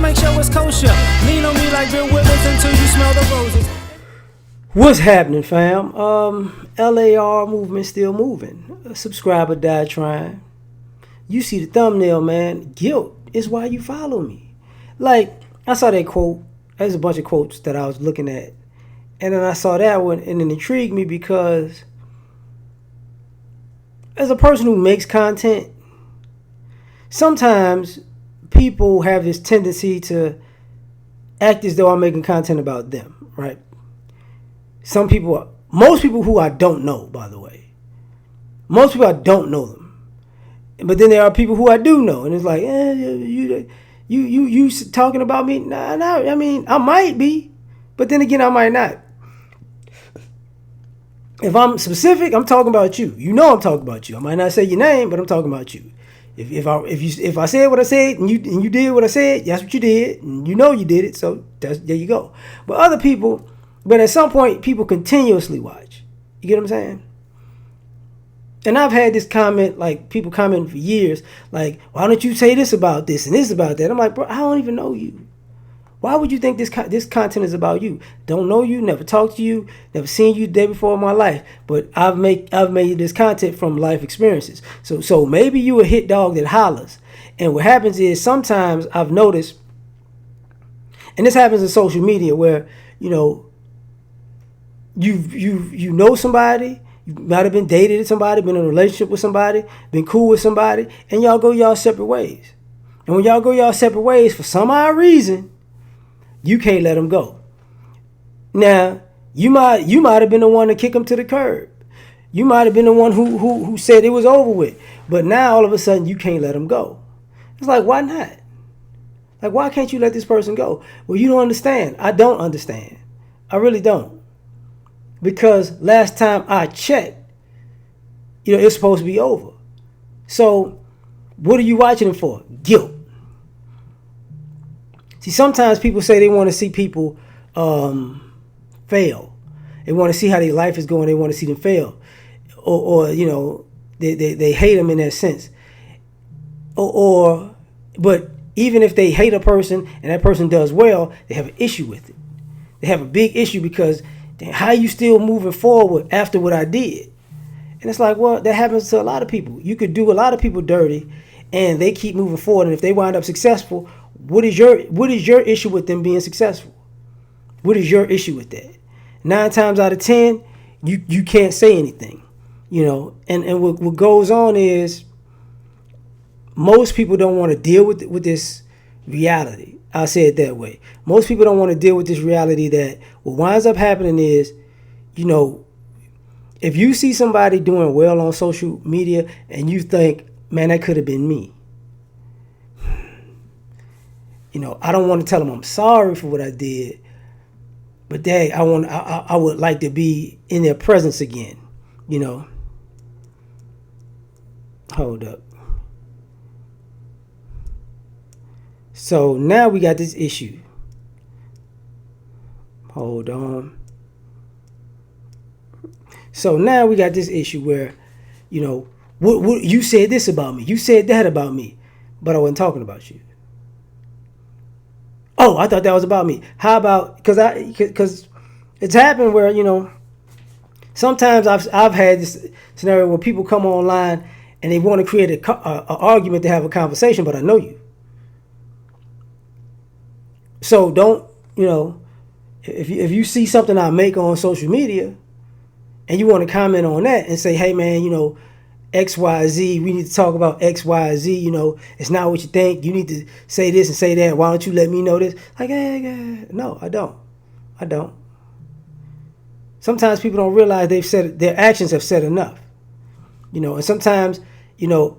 make sure it's kosher. Lean on me like Bill Withers until you smell the roses. What's happening, fam? L.A.R. movement still moving. A subscriber died trying. You see the thumbnail, man. Guilt is why you follow me. Like, I saw that quote. There's a bunch of quotes that I was looking at. And then I saw that one, and it intrigued me because as a person who makes content, sometimes people have this tendency to act as though I'm making content about them, right? Most people who I don't know, by the way. Most people I don't know them. But then there are people who I do know, and it's like, you talking about me? Nah, I mean, I might be, but then again, I might not. If I'm specific, I'm talking about you. You know I'm talking about you. I might not say your name, but I'm talking about you. If I said what I said and you did what I said, that's what you did, and you know you did it, so there you go. But at some point, people continuously watch. You get what I'm saying? And I've had this comment, like people commenting for years, like, why don't you say this about this and this about that? I'm like, bro, I don't even know you. Why would you think this content is about you? Don't know you, never talked to you, never seen you the day before in my life. But I've made this content from life experiences. So maybe you a hit dog that hollers. And what happens is sometimes I've noticed, and this happens in social media where, you know, you know somebody, you might have been dated somebody, been in a relationship with somebody, been cool with somebody, and y'all go y'all separate ways. And when y'all go y'all separate ways, for some odd reason, you can't let them go. Now, you might have been the one to kick them to the curb. You might have been the one who said it was over with. But now all of a sudden you can't let them go. It's like, why not? Like, why can't you let this person go? Well, you don't understand. I don't understand. I really don't. Because last time I checked, you know, it's supposed to be over. So what are you watching it for? Guilt. See, sometimes people say they want to see people fail. They want to see how their life is going. They want to see them fail. Or you know, they hate them in that sense. But even if they hate a person and that person does well, they have an issue with it. They have a big issue because how you still moving forward after what I did? And it's like, well, that happens to a lot of people. You could do a lot of people dirty and they keep moving forward. And if they wind up successful, what is your issue with them being successful? What is your issue with that? 9 times out of 10, you can't say anything, you know. And what goes on is most people don't want to deal with this reality. I'll say it that way. Most people don't want to deal with this reality that what winds up happening is, you know, if you see somebody doing well on social media and you think, man, that could have been me. You know, I don't want to tell them I'm sorry for what I did, but dang, I would like to be in their presence again, you know. Hold up. So now we got this issue. Hold on. So now we got this issue where, you know, what you said this about me, you said that about me, but I wasn't talking about you. Oh, I thought that was about me. How about, because it's happened where, you know, sometimes I've had this scenario where people come online and they want to create an argument to have a conversation, but I know you. So don't, you know, if you see something I make on social media and you want to comment on that and say, hey man, you know, XYZ, we need to talk about XYZ, you know, it's not what you think. You need to say this and say that. Why don't you let me know this? Like, no, I don't. Sometimes people don't realize their actions have said enough. You know, and sometimes, you know,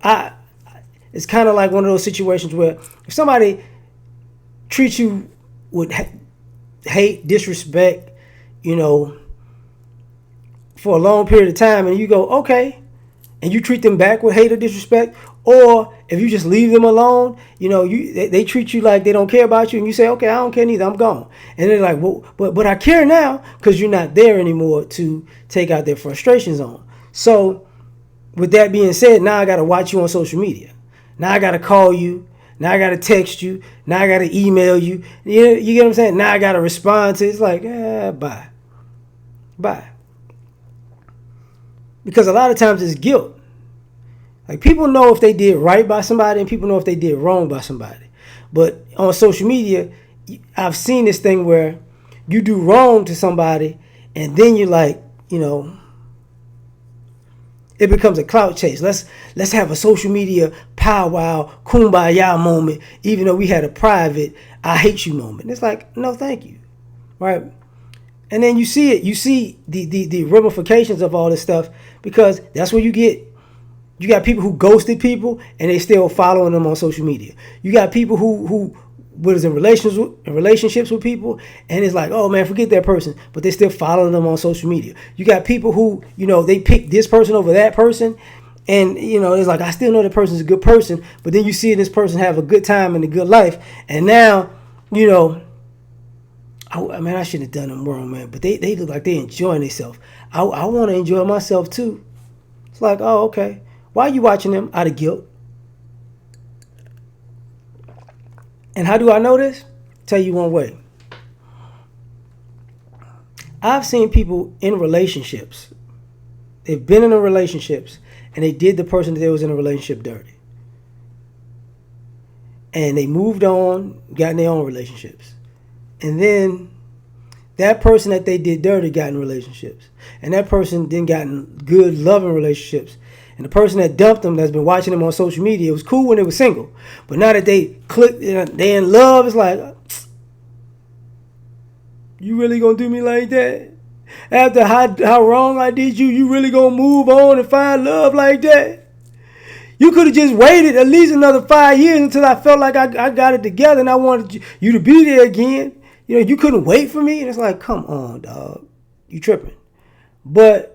it's kind of like one of those situations where if somebody treats you with hate, disrespect, you know, for a long period of time and you go, okay, and you treat them back with hate or disrespect, or if you just leave them alone, you know, they treat you like they don't care about you, and you say, okay, I don't care neither, I'm gone. And they're like, well, but I care now because you're not there anymore to take out their frustrations on. So with that being said, now I got to watch you on social media. Now I got to call you. Now I gotta text you. Now I gotta email you. You get what I'm saying? Now I gotta respond to it. It's like, bye. Bye. Because a lot of times it's guilt. Like, people know if they did right by somebody and people know if they did wrong by somebody. But on social media, I've seen this thing where you do wrong to somebody and then you're like, it becomes a clout chase. Let's have a social media powwow, kumbaya moment, even though we had a private I hate you moment. It's like, no, thank you. Right? And then you see it. You see the ramifications of all this stuff, because that's what you get. You got people who ghosted people and they still following them on social media. You got people who was in relationships with people and it's like, oh man, forget that person, but they still following them on social media. You got people who, they pick this person over that person, and it's like, I still know that person's a good person, but then you see this person have a good time and a good life, and now, I shouldn't have done them wrong, man, but they look like they enjoying themselves. I want to enjoy myself too. It's like, oh, okay. Why are you watching them? Out of guilt. And how do I know this? Tell you one way. I've seen people in relationships. They've been in a relationships and they did the person that they was in a relationship dirty. And they moved on, got in their own relationships. And then that person that they did dirty got in relationships. And that person then got in good, loving relationships. And the person that dumped them, that's been watching them on social media, it was cool when they were single. But now that they clicked, they in love, it's like, you really gonna do me like that? After how wrong I did you, you really gonna move on and find love like that? You could have just waited at least another 5 years until I felt like I got it together and I wanted you to be there again. You couldn't wait for me. And it's like, come on, dog. You tripping. But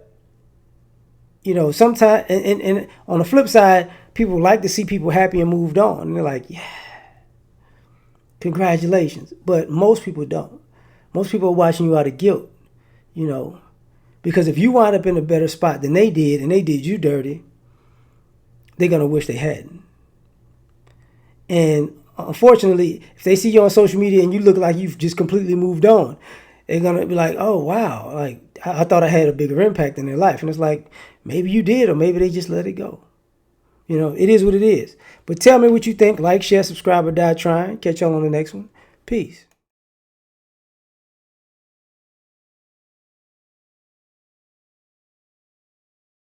sometimes, and on the flip side, people like to see people happy and moved on. And they're like, yeah, congratulations. But most people don't. Most people are watching you out of guilt, because if you wind up in a better spot than they did and they did you dirty, they're going to wish they hadn't. And unfortunately, if they see you on social media and you look like you've just completely moved on, they're going to be like, oh, wow, like I thought I had a bigger impact in their life. And it's like, maybe you did, or maybe they just let it go. It is what it is. But tell me what you think. Like, share, subscribe, or die trying. Catch y'all on the next one. Peace.